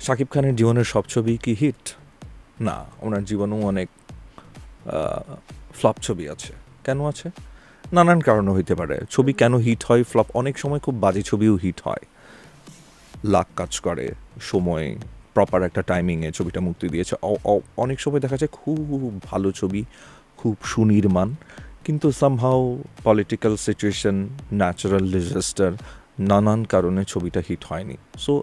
শাকিব খানের জীবনের সব ছবি কি হিট? না, ওনার জীবনেও অনেক ফ্লপ ছবি আছে। কেন আছে? নানান কারণে হইতে পারে। ছবি কেন হিট হয়, ফ্লপ, অনেক সময় খুব বাজে ছবিও হিট হয়, লাক কাজ করে, সময় প্রপার একটা টাইমিংয়ে ছবিটা মুক্তি দিয়েছে। অনেক সময় দেখা যায় খুব ভালো ছবি, খুব সুনির্মাণ, কিন্তু somehow political situation, natural disaster, নানান কারণে ছবিটা হিট হয়নি। সো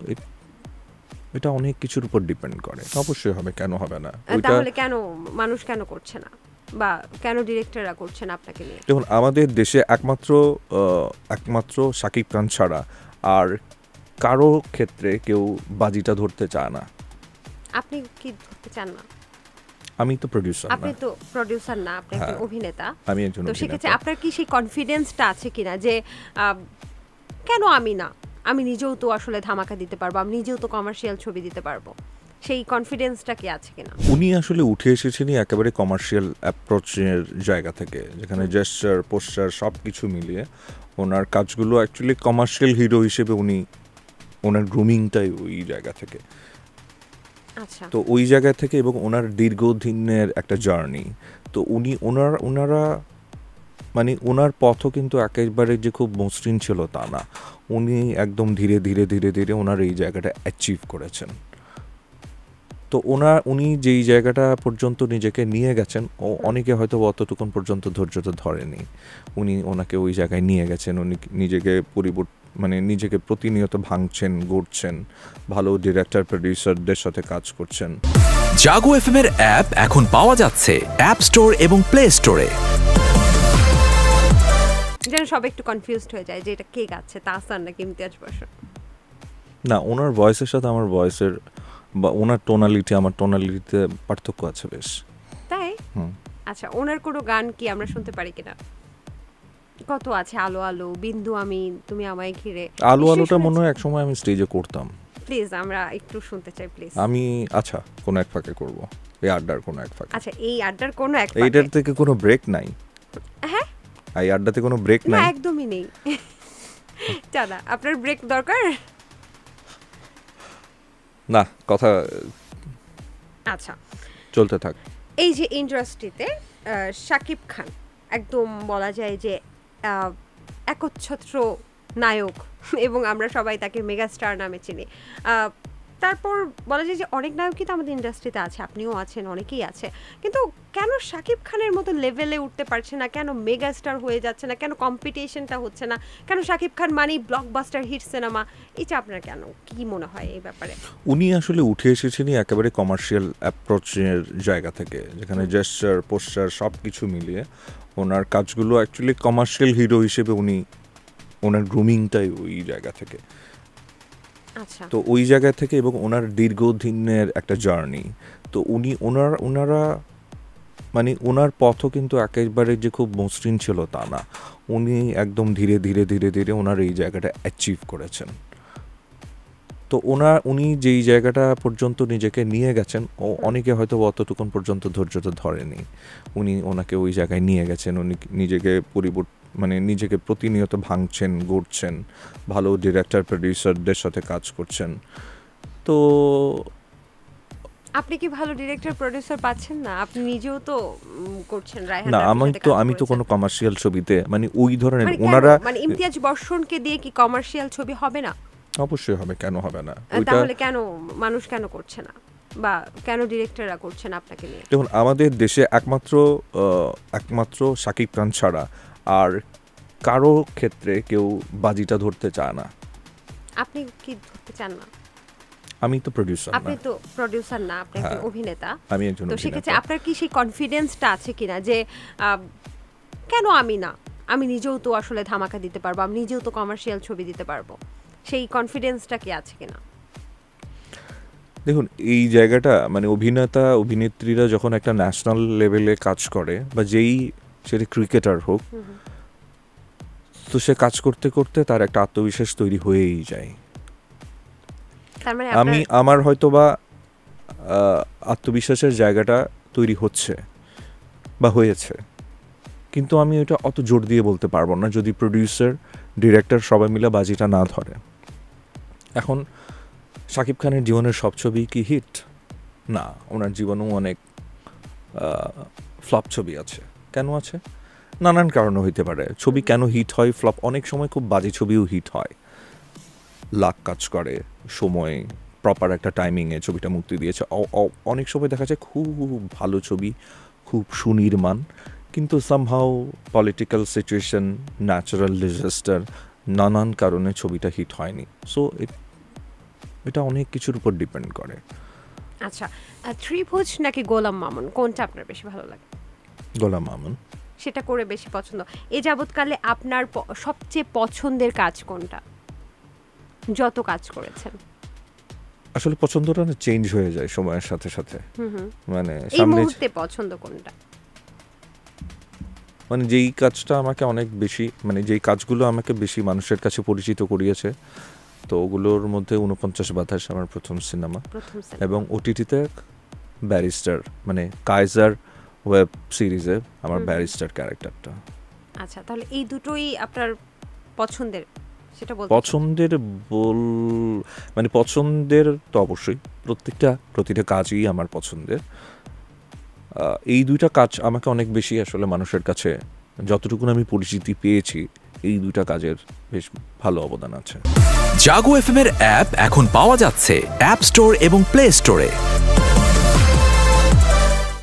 এটা অনেক কিছুর উপর ডিপেন্ড করে। অবশ্যই হবে, কেন হবে না? তাহলে কেন মানুষ কেন করছে না, বা কেন ডিরেক্টররা করছে না আপনাকে নিয়ে? দেখুন, আমাদের দেশে একমাত্র শাকিব খান ছাড়া আর কারো ক্ষেত্রে কেউ বাজিটা ধরতে চায় না। আপনি কি ধরতে চান না? আমি তো প্রোডিউসার না। আপনি তো প্রোডিউসার না, আপনি একজন অভিনেতা। আমি একজন তো সেক্ষেত্রে অভিনেতা। আপনার কি সেই কনফিডেন্সটা আছে কিনা যে কেন আমি না, আমি নিজেও তো আসলে ধামাকা দিতে পারবো, আমি নিজেও তো কমার্শিয়াল ছবি দিতে পারবো, সেই কনফিডেন্সটা কি আছে কিনা? উনি আসলে উঠে এসেছেনই একেবারে কমার্শিয়াল অ্যাপ্রোচের জায়গা থেকে, যেখানে জেস্টার, পোস্টার সব কিছু মিলিয়ে ওনার কাজগুলো অ্যাকচুয়ালি কমার্শিয়াল হিরো হিসেবে ওনার গ্রুমিংটাই ওই জায়গা থেকে। আচ্ছা, তো ওই জায়গা থেকে এবং ওনার দীর্ঘদিনের একটা জার্নি, তো ওনারা মানে ওনার পথও কিন্তু একেবারে যে খুব মসৃণ ছিল তা না। উনি একদম ধীরে ধীরে ধীরে ধীরে ওনার এই জায়গাটা অ্যাচিভ করেছেন। তো উনি যেই জায়গাটা পর্যন্ত নিজেকে নিয়ে গেছেন, অনেকে হয়তো অতটুকুন পর্যন্ত ধৈর্যটা ধরেনি। উনি ওনাকে ওই জায়গায় নিয়ে গেছেন। উনি নিজেকে প্রতিনিয়ত ভাঙছেন, গড়ছেন, ভালো ডিরেক্টর, প্রডিউসারদের সাথে কাজ করছেন। জাগো এফএম এর অ্যাপ এখন পাওয়া যাচ্ছে অ্যাপ স্টোর এবং প্লে স্টোরে। যেন সব একটু কনফিউজড হয়ে যায় যে এটা কে গাচ্ছে, তাহসান নাকি ইমতিয়াজ বসর। না, ওনার ভয়েসের সাথে আমার ভয়েসের বা ওনার টোনালিটি আমার টোনালিটিতে পার্থক্য আছে বেশ। তাই? আচ্ছা, ওনার কোনো গান কি আমরা শুনতে পারি কিনা? কত আছে, আলো আলো, বিন্দু আমি, তুমি আমায় ঘিরে। আলো আলোটা মনে হয় একসময় আমি স্টেজে করতাম। প্লিজ আমরা একটু শুনতে চাই প্লিজ। আচ্ছা, কোনো এক ফাঁকে করব, এই আড্ডার কোনো এক ফাঁকে। আচ্ছা, এই আড্ডার কোনো এক ফাঁকে? এইটার থেকে কোনো ব্রেক নাই। হ্যাঁ, এই আড্ডাতে কোনো ব্রেক না নাই, একদমই নেই। দাদা, আপনার ব্রেক দরকার? না, কথা আচ্ছা, চলতে থাক। এই যে ইন্ডাস্ট্রিতে শাকিব খান একদম বলা যায় যে একচ্ছত্র নায়ক, এবং আমরা সবাই তাকে মেগাস্টার নামে চিনি। তারপর বলা যায় যে অনেক নায়কই তো আমাদের ইন্ডাস্ট্রিতে আছে, আপনিও আছেন, অনেকেই আছে, কিন্তু কেন শাকিব খানের মতো লেভেলে উঠতে পারছে না, কেন মেগাস্টার হয়ে যাচ্ছে না, কেন কম্পিটিশনটা হচ্ছে না, কেন শাকিব খান মানেই ব্লকবাস্টার হিট সিনেমা? এটা আপনার কেন, কি মনে হয় এই ব্যাপারে? উনি আসলে উঠে এসেছেনই একেবারে কমার্শিয়াল অ্যাপ্রোচের জায়গা থেকে, যেখানে জেস্টার, পোস্টার সব কিছু মিলিয়ে ওনার কাজগুলো অ্যাকচুয়ালি কমার্শিয়াল হিরো হিসেবে ওনার গ্রুমিংটাই ওই জায়গা থেকে। আচ্ছা, তো ওই জায়গা থেকে এবং ওনার দীর্ঘদিনের একটা জার্নি, তো ওনার পথও কিন্তু একেবারে যে খুব মসৃণ ছিল তা না। উনি একদম ধীরে ধীরে ধীরে ধীরে ওনার এই জায়গাটা অ্যাচিভ করেছেন। তো উনি যেই জায়গাটা পর্যন্ত নিজেকে নিয়ে গেছেন, অনেকে হয়তো অতটুকুন পর্যন্ত ধৈর্যটা ধরেনি। উনি ওনাকে ওই জায়গায় নিয়ে গেছেন। উনি নিজেকে প্রতিনিয়ত ভাঙছেন, গড়ছেন, ভালো ডিরেক্টর, প্রডিউসারদের সাথে কাজ করছেন। তো আপনি কি ভালো ডিরেক্টর প্রোডিউসার পাচ্ছেন না? আপনি নিজেও তো করছেন, রায়হান না, রাফির সাথে কাজ আমি তো করেছেন। কোনো কমার্শিয়াল ছবিতে ওই ধরনের মানে কেন? ওনারা মানে ইমতিয়াজ বর্ষণকে দিয়ে কি কমার্শিয়াল ছবি হবে না? অবশ্যই হবে, কেন হবে না? তাহলে কেন মানুষ কেন করছে না, বা কেন ডিরেক্টররা করছে না আপনাকে নিয়ে? দেখুন, আমাদের দেশে একমাত্র শাকিব খান ছাড়া আর কারো ক্ষেত্রে কেউ বাজিটা ধরতে চায় না। আপনি কি ধরতে চান না? আমি তো প্রোডিউসার না। আপনি তো প্রোডিউসার না, আপনি একজন অভিনেতা। আমি একজন তো সেক্ষেত্রে অভিনেতা। আপনার কি সেই কনফিডেন্সটা আছে কিনা যে কেন আমি না, আমি নিজেও তো আসলে ধামাকা দিতে পারবো, আমি নিজেও তো কমার্শিয়াল ছবি দিতে পারবো, সেই কনফিডেন্সটা কি আছে কিনা? দেখুন, এই জায়গাটা অভিনেতা অভিনেত্রীরা যখন একটা ন্যাশনাল লেভেলে কাজ করে, বা সেটা ক্রিকেটার হোক, তো সে কাজ করতে করতে তার একটা আত্মবিশ্বাস তৈরি হয়েই যায়। তার মানে আমার হয়তোবা আত্মবিশ্বাসের জায়গাটা তৈরি হচ্ছে বা হয়েছে, কিন্তু আমি ওটা অত জোর দিয়ে বলতে পারবো না যদি প্রোডিউসার, ডিরেক্টর সবাই মিলে বাজিটা না ধরে। এখন শাকিব খানের জীবনের সব ছবি কি হিট? না, ওনার জীবনেও অনেক ফ্লপ ছবি আছে। কেন আছে? নানান কারণে হইতে পারে। ছবি কেন হিট হয়, ফ্লপ, অনেক সময় খুব বাজে ছবিও হিট হয়, লাক কাজ করে, সময় প্রপার একটা টাইমিংয়ে ছবিটা মুক্তি দিয়েছে। অনেক সময় দেখা যায় খুব ভালো ছবি, খুব সুনির্মাণ, কিন্তু somehow political situation, natural disaster, নানান কারণে ছবিটা হিট হয়নি। সো এটা অনেক কিছুর উপর ডিপেন্ড করে। আচ্ছা, ত্রিভুজ নাকি গোলাম মামুন, কোনটা আপনার বেশি ভালো লাগে? গোলাম মামুন। সেটা করে বেশি পছন্দ। এ যাবৎকালে আপনার সবচেয়ে পছন্দের কাজ কোনটা, যত কাজ করেছেন? আসলে পছন্দটা না চেঞ্জ হয়ে যায় সময়ের সাথে সাথে। মানে এই সামনে মুহূর্তে পছন্দ কোনটা? মানে যেই কাজটা আমাকে অনেক বেশি, মানে যেই কাজগুলো আমাকে বেশি মানুষের কাছে পরিচিত করিয়েছে, তো ওগুলোর মধ্যে 49 বাতাস আমার প্রথম সিনেমা, এবং ওটিটিতে ব্যারিস্টার, মানে কাইজার ওয়েব সিরিজে আমার ব্যারিস্টার ক্যারেক্টারটা। আচ্ছা, তাহলে এই দুটোই আপনার পছন্দের, সেটা বলতে পছন্দের মানে পছন্দের তো অবশ্যই, প্রতিটা কাজই আমার পছন্দের। এই দুইটা কাজ আমাকে অনেক বেশি আসলে মানুষের কাছে যতটুকু আমি পরিচিতি পেয়েছি, এই দুইটা কাজের বেশ ভালো অবদান আছে। জাগো এফএম এর অ্যাপ এখন পাওয়া যাচ্ছে অ্যাপ স্টোর এবং প্লে স্টোরে।